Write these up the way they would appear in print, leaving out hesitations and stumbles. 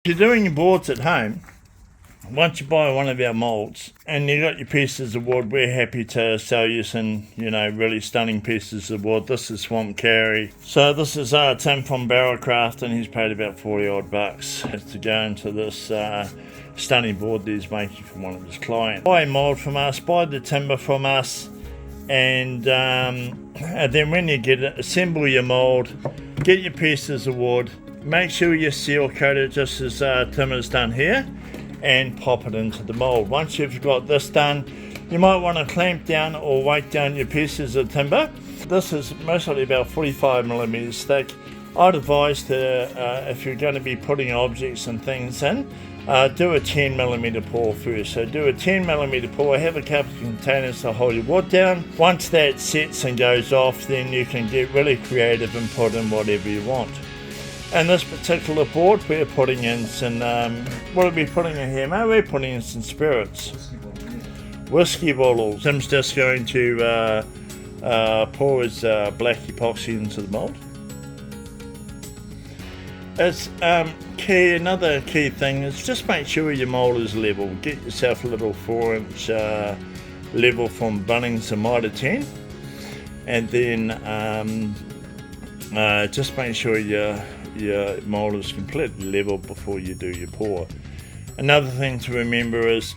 If you're doing your boards at home, once you buy one of our moulds and you got your pieces of wood, we're happy to sell you some, really stunning pieces of wood. This is Swamp Carry. So this is Tim from Barrelcraft, and he's paid about 40 odd bucks to go into this stunning board that he's making for one of his clients. Buy a mould from us, buy the timber from us, and then when you get it, assemble your mould, get your pieces of wood, make sure you seal coat it just as Tim has done here, and pop it into the mould. Once you've got this done, you might want to clamp down or weight down your pieces of timber. This is mostly about 45 millimeters thick. I'd advise to, if you're going to be putting objects and things in, do a 10 millimeter pour first. So do a 10 millimeter pour, have a couple of containers to hold your wood down. Once that sets and goes off, then you can get really creative and put in whatever you want. And this particular board, we're putting in some, what are we putting in here, mate? We're putting in some spirits. Whiskey bottles. Tim's just going to pour his black epoxy into the mould. It's another key thing is just make sure your mould is level. Get yourself a little 4-inch level from Bunnings and Mitre 10. And then just make sure your mould is completely level before you do your pour. Another thing to remember is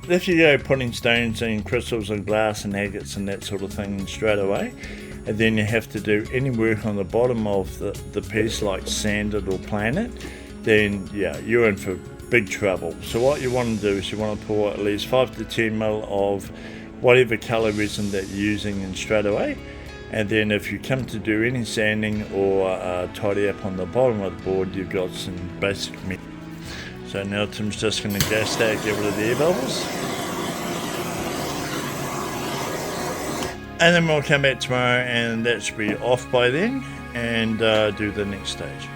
if you go putting stones and crystals and glass and agates and that sort of thing straight away, and then you have to do any work on the bottom of the piece, like sand it or plane it, then you're in for big trouble. So what you want to do is you want to pour at least 5 to 10 mil of whatever colour resin that you're using in straight away. And then if you come to do any sanding or tidy up on the bottom of the board, you've got some basic method. So now Tim's just going to gas that, get rid of the air bubbles. And then we'll come back tomorrow and that should be off by then, and do the next stage.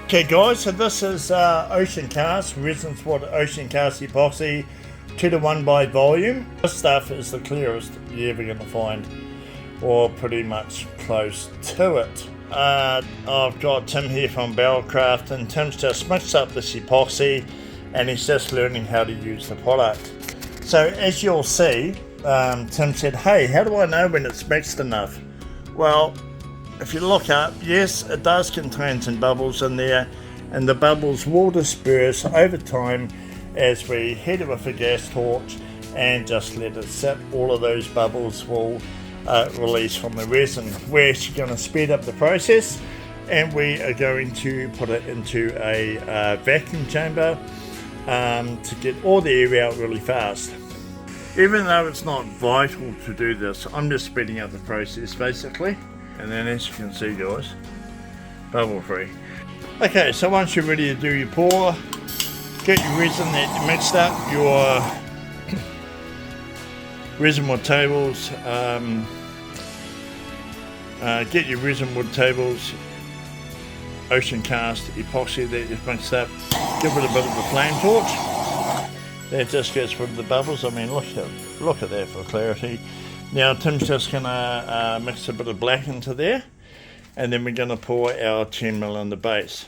Okay guys, so this is Ocean Cast, Resin Wood Ocean Cast epoxy, 2:1 by volume. This stuff is the clearest you're ever going to find, or pretty much close to it. I've got Tim here from Barrelcraft, and Tim's just mixed up this epoxy and he's just learning how to use the product. So as you'll see, Tim said, hey, how do I know when it's mixed enough? Well, if you look up, yes, it does contain some bubbles in there, and the bubbles will disperse over time as we heat it with a gas torch and just let it sit. All of those bubbles will release from the resin. We're actually going to speed up the process, and we are going to put it into a vacuum chamber to get all the air out really fast. Even though it's not vital to do this, I'm just speeding up the process basically. And then as you can see guys, bubble free. Okay, so once you're ready to do your pour, get your resin that you mixed up, your resin wood tables, get your resin wood tables, Ocean Cast epoxy that you've mixed up, give it a bit of a flame torch. That just gets rid of the bubbles. I mean, look at that for clarity. Now Tim's just going to mix a bit of black into there, and then we're going to pour our 10 ml in the base.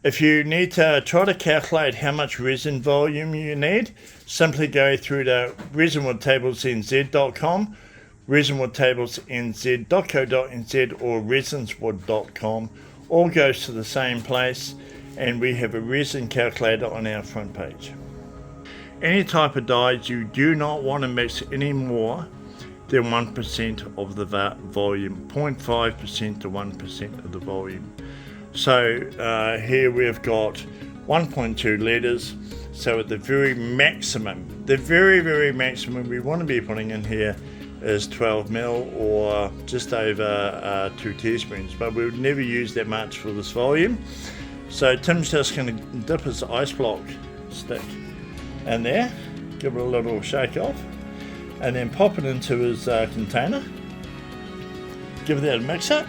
If you need to try to calculate how much resin volume you need, simply go through to resinwoodtablesnz.com, resinwoodtablesnz.co.nz, or resinswood.com. All goes to the same place, and we have a resin calculator on our front page. Any type of dyes, you do not want to mix any more than 1% of the volume, 0.5% to 1% of the volume. So here we've got 1.2 litres, so at the very maximum, the very maximum we want to be putting in here is 12 ml or just over 2 teaspoons, but we would never use that much for this volume. So Tim's just going to dip his ice block stick in there, give it a little shake off, and then pop it into his container, give that a mix up,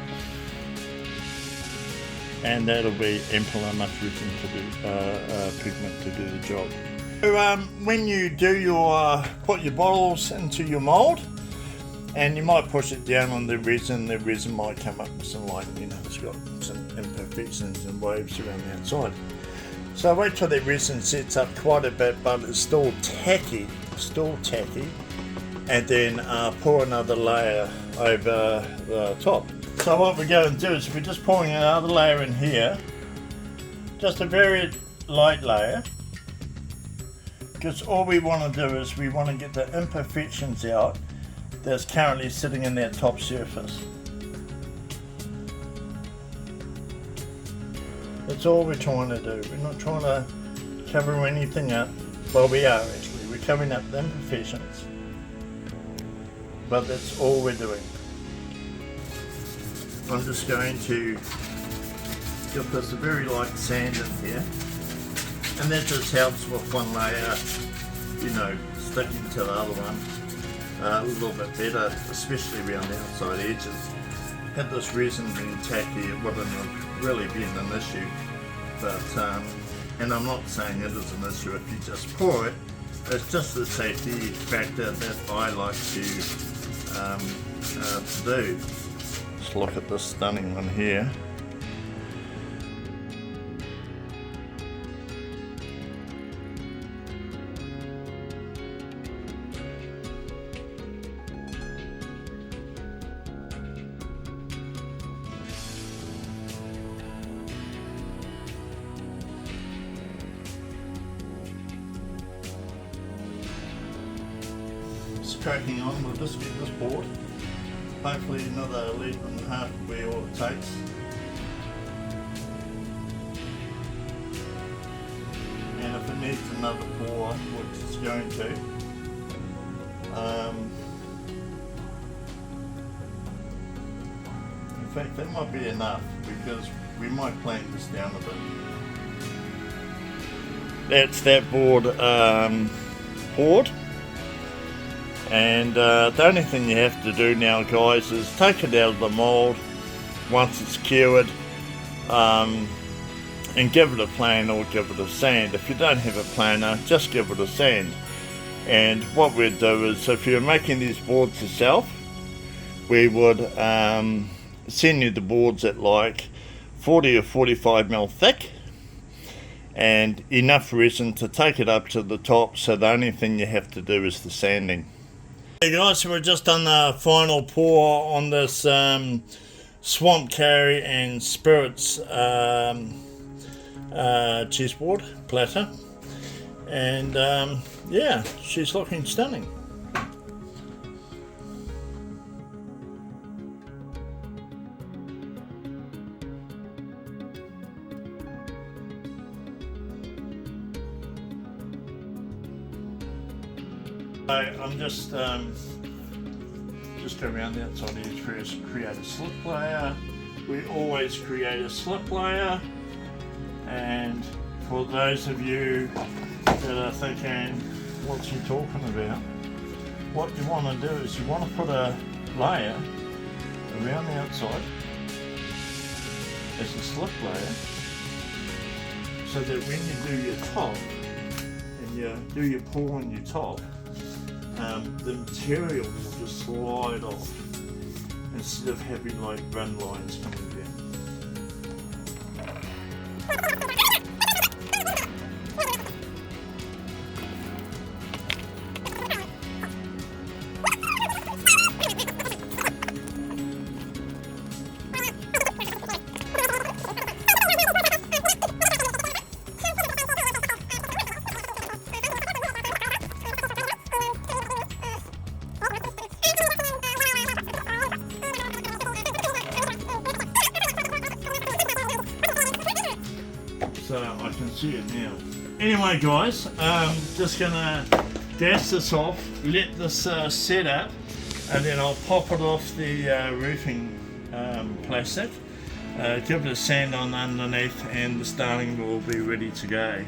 and that'll be ample enough resin to do pigment to do the job. So when you do your put your bottles into your mould, and you might push it down on the resin might come up with some, like, it's got some imperfections and waves around the outside. So wait till the resin sets up quite a bit, but it's still tacky, and then pour another layer over the top. So what we're going to do is we're just pouring another layer in here, just a very light layer, because all we want to do is we want to get the imperfections out that's currently sitting in that top surface. That's all we're trying to do. We're not trying to cover anything up. Well, we are actually. We're covering up the imperfections. But that's all we're doing. I'm just going to give this a very light sand in here. And that just helps with one layer, you know, sticking to the other one a little bit better, especially around the outside edges. Had this resin been tacky, it wouldn't have really been an issue. But, and I'm not saying it is an issue if you just pour it. It's just a safety factor that I like to do. Just look at this stunning one here. Cracking on, we'll just get this board. Hopefully another 11.5 will be all it takes. And if it needs another pour, which it's going to, in fact that might be enough because we might plane this down a bit. That's that board poured. And the only thing you have to do now, guys, is take it out of the mould once it's cured and give it a plane or give it a sand. If you don't have a planer, just give it a sand. And what we'd do is, if you're making these boards yourself, we would send you the boards at like 40 or 45 mil thick and enough resin to take it up to the top, so the only thing you have to do is the sanding. Hey guys, so we've just done the final pour on this Swamp Carry and Spirits chessboard platter, and yeah, she's looking stunning. So I'm just go around the outside edge first, create a slip layer. We always create a slip layer, and for those of you that are thinking, what's he talking about? What you want to do is you want to put a layer around the outside as a slip layer, so that when you do your top and you do your pour on your top, the material will just slide off instead of having like run lines coming down. So I can see it now. Anyway guys, just gonna dust this off, let this set up, and then I'll pop it off the roofing plastic, give it a sand on underneath, and the starting will be ready to go.